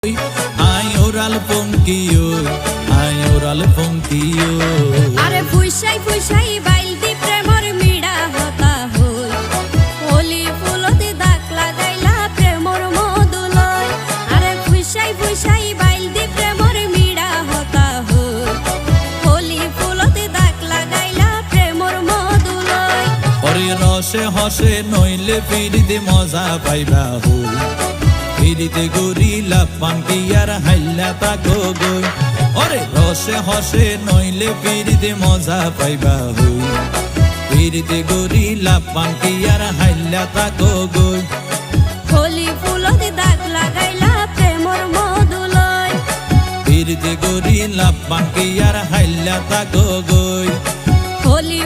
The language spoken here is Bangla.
Ay oral ponkiyo, ay oral ponkiyo. আরে ফুইসাই ফুইসাই বাইলদি প্রেমর মিড়া হতা হই হোলি ফুলতে দাগ লাগাইলা প্রেমর মধুলয় আরে ফুইসাই ফুইসাই বাইলদি প্রেমর মিড়া হতা হই হোলি ফুলতে দাগ লাগাইলা প্রেমর মধুলয় ওরে রসে হসে নইলে ফিরিতে মজা পাইবা হই ফিরিতে গরিলা পানকি আর হাইলা তাকো গই ওরে রসে হসে নইলে ফিরিতে মজা পাইবা হই ফিরিতে গরিলা পানকি আর হাইলা তাকো গই হোলি ফুলতে দাগ লাগাইলা প্রেমর মধুলয় ফিরিতে গরিলা পানকি আর হাইলা তাকো গই হোলি